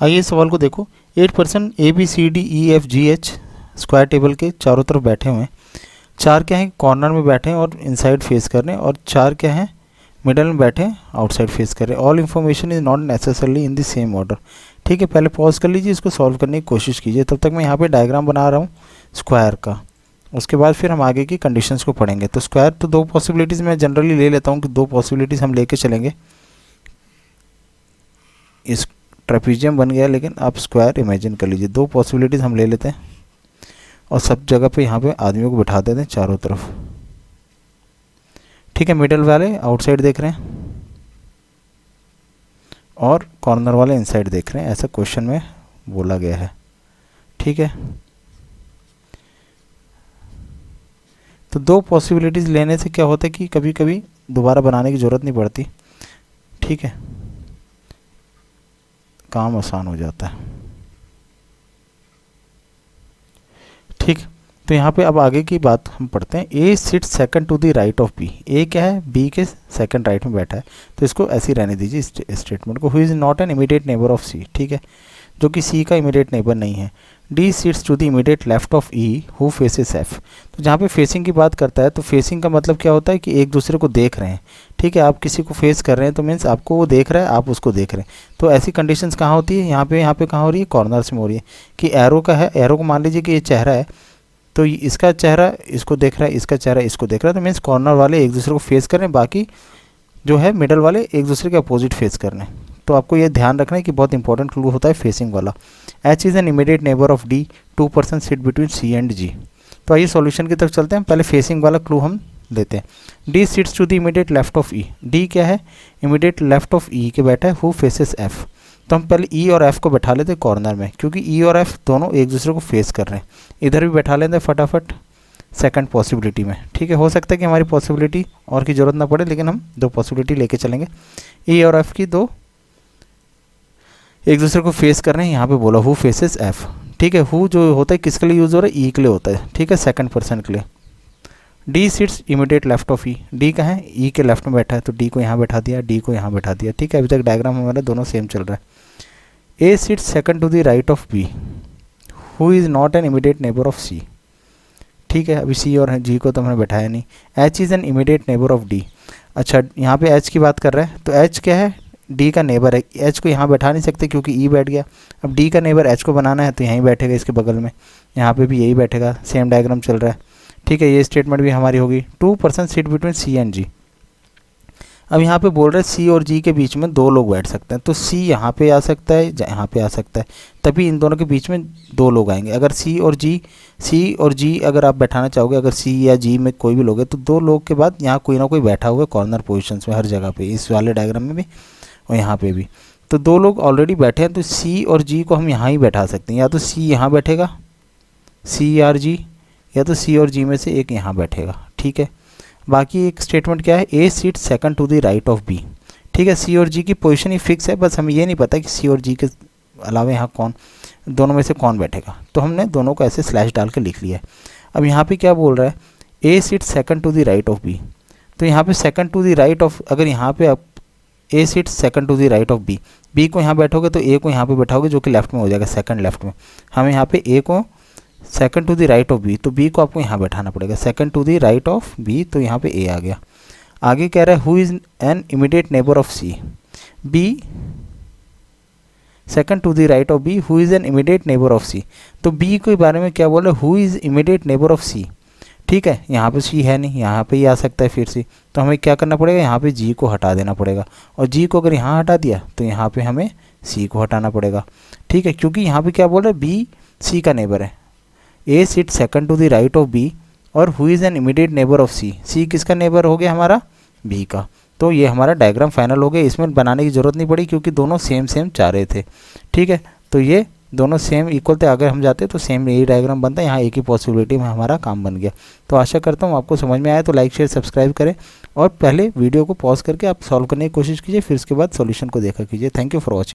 आइए इस सवाल को देखो। 8 पर्सन ABCDEFGH स्क्वायर टेबल के चारों तरफ बैठे हुए हैं। 4 क्या हैं कॉर्नर में बैठे हैं और इनसाइड फेस कर रहे हैं, और 4 क्या हैं मिडल में बैठे हैं आउटसाइड फेस कर रहे हैं। All information is not necessarily in the same order. ठीक है, पहले पॉज कर लीजिए, इसको सॉल्व करने की कोशिश कीजिए। तब तक मैं यहाँ पे डायग्राम बना रहा हूँ स्क्वायर का, उसके बाद फिर हम आगे की कंडीशंस को पढ़ेंगे। तो स्क्वायर तो दो पॉसिबिलिटीज़ मैं जनरली ले लेता हूँ कि दो पॉसिबिलिटीज़ हम लेके चलेंगे। इस ट्रेपीजियम बन गया, लेकिन आप स्क्वायर इमेजिन कर लीजिए। दो पॉसिबिलिटीज़ हम ले लेते हैं और सब जगह पे यहाँ पे आदमियों को बिठा देते हैं चारों तरफ। ठीक है, मिडल वाले आउटसाइड देख रहे हैं और कॉर्नर वाले इनसाइड देख रहे हैं, ऐसा क्वेश्चन में बोला गया है। ठीक है, तो दो पॉसिबिलिटीज़ लेने से क्या होता है कि कभी कभी दोबारा बनाने की ज़रूरत नहीं पड़ती। ठीक है, काम आसान हो जाता है। ठीक, तो यहाँ पे अब आगे की बात हम पढ़ते हैं। A sit second to the right of B. A क्या है, बी के सेकंड राइट में बैठा है, तो इसको ऐसे ही रहने दीजिए स्टेटमेंट को। Who is not an immediate neighbour of C. ठीक है, जो कि सी का इमीडिएट नेबर नहीं है। D sits to the immediate left of E who faces F. तो जहाँ पे फेसिंग की बात करता है, तो फेसिंग का मतलब क्या होता है कि एक दूसरे को देख रहे हैं। ठीक है, आप किसी को फेस कर रहे हैं तो मीन्स आपको वो देख रहा है, आप उसको देख रहे हैं। तो ऐसी कंडीशंस कहाँ होती है, यहाँ पे कहाँ हो रही है, कॉर्नर्स में हो रही है। कि एरो का है, एरो को मान लीजिए कि ये चेहरा है, तो इसका चेहरा इसको देख रहा है, इसका चेहरा इसको देख रहा है, तो मीन्स कॉर्नर वाले एक दूसरे को फेस कर रहे हैं, बाकी जो है मिडल वाले एक दूसरे के अपोजिट फेस कर रहे हैं। तो आपको ये ध्यान रखना है कि बहुत इंपॉर्टेंट क्लू होता है फेसिंग वाला। H is an immediate neighbour of D. 2 person sit between C and G. तो आइए सॉल्यूशन की तरफ चलते हैं। पहले फेसिंग वाला क्लू हम लेते हैं। D sits to the immediate left of E. D क्या है, इमीडिएट लेफ्ट ऑफ ई के बैठा है। Who faces F. तो हम पहले ई और एफ को बैठा लेते हैं कॉर्नर में, क्योंकि ई और एफ दोनों एक दूसरे को फेस कर रहे हैं। इधर भी बैठा लेते हैं फटाफट सेकंड पॉसिबिलिटी में। ठीक है, हो सकता है कि हमारी पॉसिबिलिटी और की ज़रूरत ना पड़े, लेकिन हम दो पॉसिबिलिटी लेके चलेंगे। ई और एफ की दो एक दूसरे को फेस कर रहे हैं, यहाँ पे बोला हु फेसेस एफ। ठीक है, हु जो होता है किसके लिए यूज़ हो रहा है, ई के लिए होता है। ठीक है, सेकंड पर्सन के लिए। D sits immediate left of E. D का है, ई के लेफ्ट में बैठा है, तो डी को यहाँ बैठा दिया, डी को यहाँ बैठा दिया। ठीक है, अभी तक डायग्राम हमारा दोनों सेम चल रहा है। A sits second to the right of B. Who is not an immediate neighbour of C. ठीक है, अभी सी और जी को तो हमने बैठाया नहीं। H is an immediate neighbour of D. अच्छा, यहाँ पे एच की बात कर रहा है, तो एच क्या है, डी का नेबर है। एच को यहाँ बैठा नहीं सकते क्योंकि ई बैठ गया। अब डी का नेबर एच को बनाना है, तो यहीं बैठेगा इसके बगल में, यहाँ पे भी यही बैठेगा। सेम डायग्राम चल रहा है। ठीक है, ये स्टेटमेंट भी हमारी होगी। 2 person sit between C and G. अब यहाँ पे बोल रहे हैं सी और जी के बीच में दो लोग बैठ सकते हैं, तो सी यहाँ पे आ सकता है, यहाँ पे आ सकता है, तभी इन दोनों के बीच में दो लोग आएंगे। अगर सी और जी अगर आप बैठाना चाहोगे, अगर सी या जी में कोई भी लोग है, तो दो लोग के बाद यहाँ कोई ना कोई बैठा हुआ है कॉर्नर पोजिशंस में, हर जगह पे, इस वाले डायग्राम में भी और यहाँ पे भी। तो दो लोग ऑलरेडी बैठे हैं, तो सी और जी को हम यहाँ ही बैठा सकते हैं। या तो सी यहाँ बैठेगा, सी आर जी, या तो सी और जी में से एक यहाँ बैठेगा। ठीक है, बाकी एक स्टेटमेंट क्या है, A sit second to the right of B. ठीक है, सी और जी की पोजीशन ही फिक्स है, बस हमें ये नहीं पता कि सी और जी के अलावा यहाँ कौन, दोनों में से कौन बैठेगा। तो हमने दोनों को ऐसे स्लैश डाल के लिख लिया है। अब यहाँ पे क्या बोल रहा है, A sit second to the right of B. तो यहाँ पे second to the right of, अगर यहाँ पे आप A sit second to the right of B, B को यहाँ बैठोगे तो ए को यहाँ पे बैठाओगे, जो कि लेफ्ट में हो जाएगा, सेकंड लेफ्ट में। हमें यहाँ पे ए को second to the right of B, तो बी को आपको यहाँ बैठाना पड़ेगा, second to the right of B, तो यहाँ पे ए आ गया। आगे कह रहा है who is an immediate neighbour of C. B second to the right of B, who is an immediate neighbour of C. तो बी के बारे में क्या बोल रहा है, who is immediate neighbour of C. ठीक है, यहाँ पे सी है नहीं, यहाँ पे ही आ सकता है फिर से, तो हमें क्या करना पड़ेगा, यहाँ पे जी को हटा देना पड़ेगा, और जी को अगर यहाँ हटा दिया तो यहाँ पे हमें सी को हटाना पड़ेगा। ठीक है, क्योंकि यहाँ पे क्या बोल रहा है, बी सी का नेबर है। A sit second to the right of B और who is an immediate neighbour of C. C किसका नेबर हो गया, हमारा बी का। तो ये हमारा डायग्राम फाइनल हो गया, इसमें बनाने की ज़रूरत नहीं पड़ी क्योंकि दोनों सेम चाह रहे थे। ठीक है, तो ये दोनों सेम इक्वल थे, अगर हम जाते तो सेम यही डायग्राम बनता है। यहाँ एक ही पॉसिबिलिटी में हमारा काम बन गया। तो आशा करता हूँ आपको समझ में आया, तो लाइक शेयर सब्सक्राइब करें और पहले वीडियो को पॉज करके आप सॉल्व करने की कोशिश कीजिए, फिर उसके बाद सॉल्यूशन को देखा कीजिए। Thank you for watching.